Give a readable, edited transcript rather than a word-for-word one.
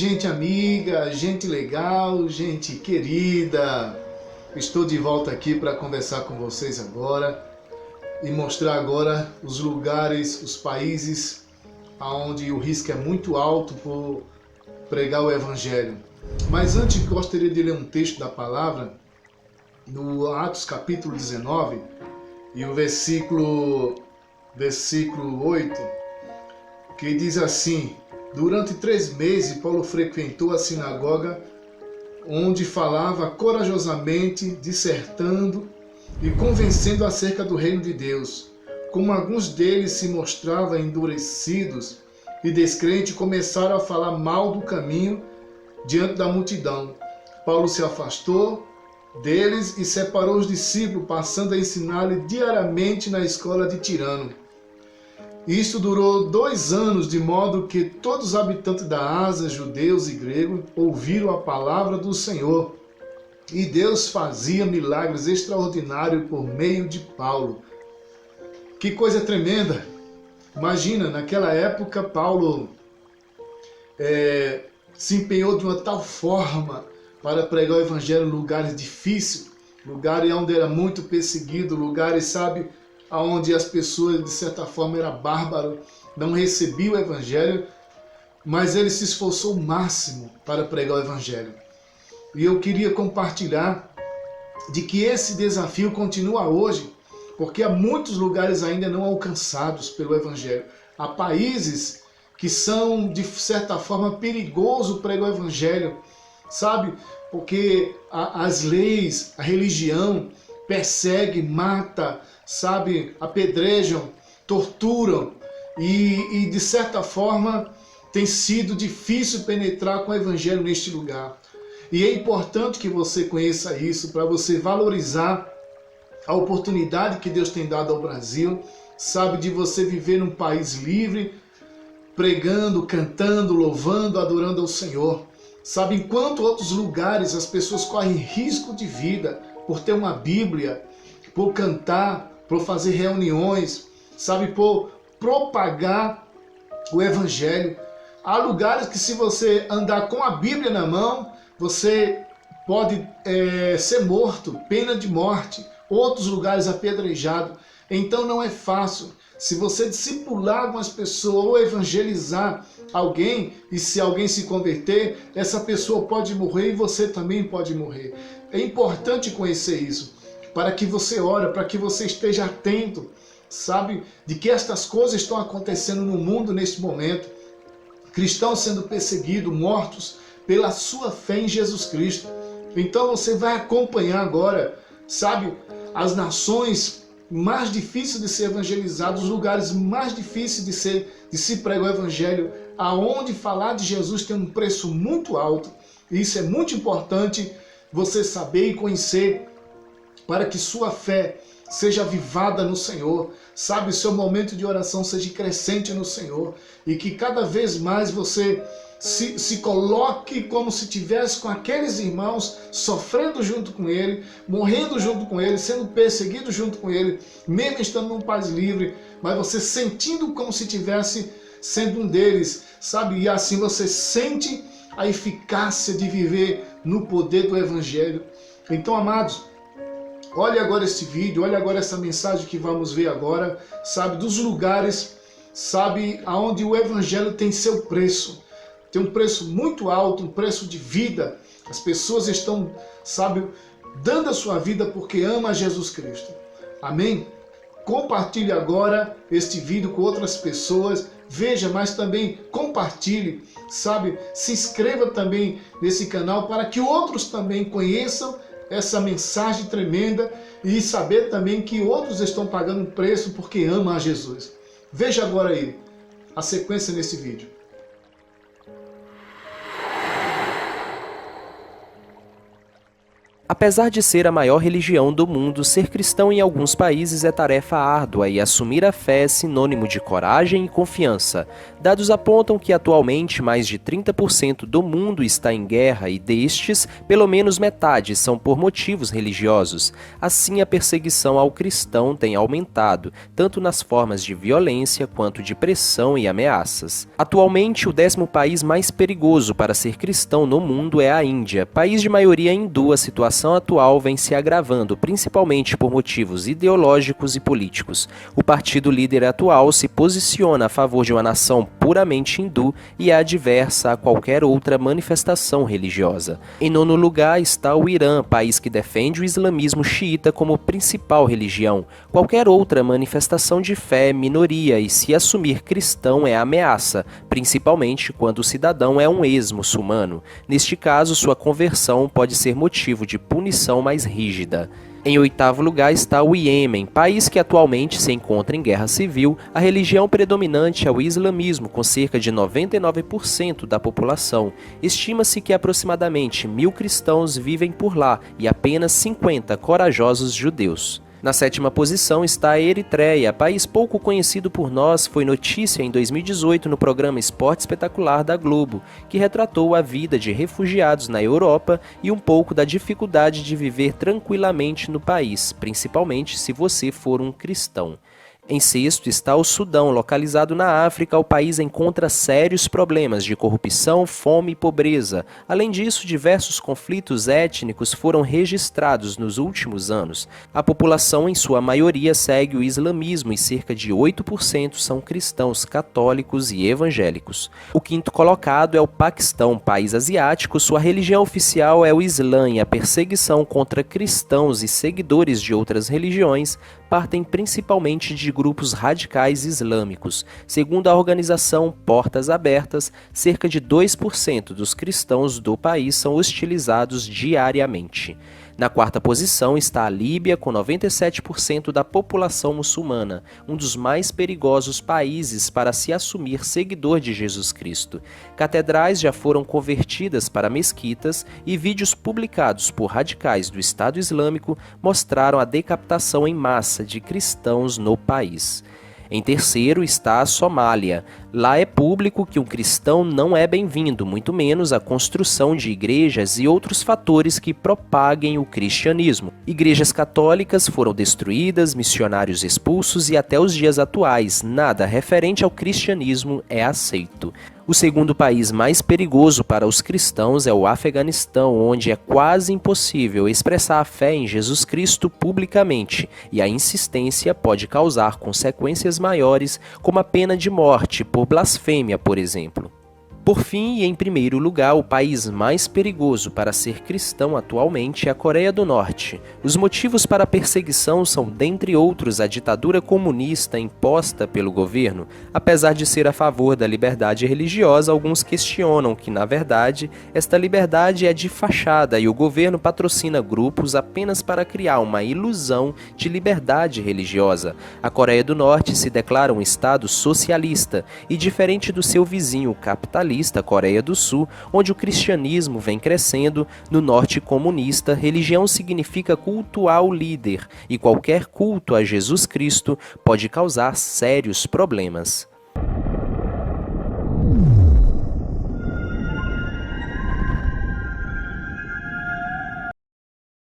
gente amiga, gente legal, gente querida. Estou de volta aqui para conversar com vocês agora e mostrar agora os lugares, os países onde o risco é muito alto por pregar o Evangelho. Mas antes gostaria de ler um texto da palavra no Atos capítulo 19 e o versículo 8, que diz assim: durante 3 meses Paulo frequentou a sinagoga, onde falava corajosamente, dissertando e convencendo acerca do reino de Deus. Como alguns deles se mostravam endurecidos e descrentes, começaram a falar mal do caminho diante da multidão. Paulo se afastou deles e separou os discípulos, passando a ensinar-lhes diariamente na escola de Tirano. Isso durou 2 anos, de modo que todos os habitantes da Ásia, judeus e gregos, ouviram a palavra do Senhor. E Deus fazia milagres extraordinários por meio de Paulo. Que coisa tremenda! Imagina, naquela época, Paulo se empenhou de uma tal forma para pregar o Evangelho em lugares difíceis, lugares onde era muito perseguido, lugares, sabe, onde as pessoas, de certa forma, eram bárbaros, não recebiam o Evangelho, mas ele se esforçou o máximo para pregar o Evangelho. E eu queria compartilhar de que esse desafio continua hoje, porque há muitos lugares ainda não alcançados pelo Evangelho. Há países que são, de certa forma, perigoso pregar o Evangelho, sabe? Porque as leis, a religião persegue, mata, sabe, apedrejam, torturam e de certa forma tem sido difícil penetrar com o Evangelho neste lugar. E é importante que você conheça isso para você valorizar a oportunidade que Deus tem dado ao Brasil, sabe, de você viver num país livre, pregando, cantando, louvando, adorando ao Senhor. Sabe, enquanto outros lugares as pessoas correm risco de vida por ter uma Bíblia, por cantar, por fazer reuniões, sabe, por propagar o Evangelho. Há lugares que, se você andar com a Bíblia na mão, você pode ser morto, pena de morte. Outros lugares apedrejado. Então não é fácil. Se você discipular algumas pessoas ou evangelizar alguém, e se alguém se converter, essa pessoa pode morrer e você também pode morrer. É importante conhecer isso, para que você ore, para que você esteja atento, sabe, de que estas coisas estão acontecendo no mundo neste momento. Cristãos sendo perseguidos, mortos pela sua fé em Jesus Cristo. Então você vai acompanhar agora, sabe, as nações mais difíceis de ser evangelizados, os lugares mais difíceis de se pregar o Evangelho, aonde falar de Jesus tem um preço muito alto. E isso é muito importante você saber e conhecer, para que sua fé seja avivada no Senhor, sabe, seu momento de oração seja crescente no Senhor, e que cada vez mais você se coloque como se estivesse com aqueles irmãos, sofrendo junto com ele, morrendo junto com ele, sendo perseguido junto com ele, mesmo estando num país livre, mas você sentindo como se estivesse sendo um deles, sabe? E assim você sente a eficácia de viver no poder do Evangelho. Então, amados, olhe agora este vídeo, olhe agora essa mensagem que vamos ver agora, sabe? Dos lugares, sabe, aonde o Evangelho tem seu preço. Tem um preço muito alto, um preço de vida. As pessoas estão, sabe, dando a sua vida porque ama Jesus Cristo. Amém? Compartilhe agora este vídeo com outras pessoas. Veja, mas também compartilhe, sabe? Se inscreva também nesse canal para que outros também conheçam essa mensagem tremenda e saber também que outros estão pagando um preço porque amam a Jesus. Veja agora aí a sequência nesse vídeo. Apesar de ser a maior religião do mundo, ser cristão em alguns países é tarefa árdua e assumir a fé é sinônimo de coragem e confiança. Dados apontam que atualmente mais de 30% do mundo está em guerra e destes, pelo menos metade são por motivos religiosos. Assim, a perseguição ao cristão tem aumentado, tanto nas formas de violência quanto de pressão e ameaças. Atualmente, o 10º país mais perigoso para ser cristão no mundo é a Índia, país de maioria hindu. A situação atual vem se agravando, principalmente por motivos ideológicos e políticos. O partido líder atual se posiciona a favor de uma nação puramente hindu e é adversa a qualquer outra manifestação religiosa. Em 9º lugar está o Irã, país que defende o islamismo xiita como principal religião. Qualquer outra manifestação de fé é minoria e se assumir cristão é ameaça, principalmente quando o cidadão é um ex-muçulmano. Neste caso, sua conversão pode ser motivo de punição mais rígida. Em 8º lugar está o Iêmen, país que atualmente se encontra em guerra civil. A religião predominante é o islamismo, com cerca de 99% da população. Estima-se que aproximadamente 1.000 cristãos vivem por lá e apenas 50 corajosos judeus. Na 7ª posição está a Eritreia, país pouco conhecido por nós, foi notícia em 2018 no programa Esporte Espetacular da Globo, que retratou a vida de refugiados na Europa e um pouco da dificuldade de viver tranquilamente no país, principalmente se você for um cristão. Em 6º está o Sudão, localizado na África. O país encontra sérios problemas de corrupção, fome e pobreza. Além disso, diversos conflitos étnicos foram registrados nos últimos anos. A população, em sua maioria, segue o islamismo e cerca de 8% são cristãos católicos e evangélicos. O 5º colocado é o Paquistão, país asiático. Sua religião oficial é o Islã e a perseguição contra cristãos e seguidores de outras religiões partem principalmente de grupos radicais islâmicos. Segundo a organização Portas Abertas, cerca de 2% dos cristãos do país são hostilizados diariamente. Na 4ª posição está a Líbia, com 97% da população muçulmana, um dos mais perigosos países para se assumir seguidor de Jesus Cristo. Catedrais já foram convertidas para mesquitas e vídeos publicados por radicais do Estado Islâmico mostraram a decapitação em massa de cristãos no país. Em 3º está a Somália. Lá é público que um cristão não é bem-vindo, muito menos a construção de igrejas e outros fatores que propaguem o cristianismo. Igrejas católicas foram destruídas, missionários expulsos e até os dias atuais, nada referente ao cristianismo é aceito. O 2º país mais perigoso para os cristãos é o Afeganistão, onde é quase impossível expressar a fé em Jesus Cristo publicamente, e a insistência pode causar consequências maiores, como a pena de morte por blasfêmia, por exemplo. Por fim, e em primeiro lugar, o país mais perigoso para ser cristão atualmente é a Coreia do Norte. Os motivos para a perseguição são, dentre outros, a ditadura comunista imposta pelo governo. Apesar de ser a favor da liberdade religiosa, alguns questionam que, na verdade, esta liberdade é de fachada e o governo patrocina grupos apenas para criar uma ilusão de liberdade religiosa. A Coreia do Norte se declara um estado socialista e, diferente do seu vizinho capitalista, Coreia do Sul, onde o cristianismo vem crescendo, no norte comunista, religião significa cultuar o líder, e qualquer culto a Jesus Cristo pode causar sérios problemas.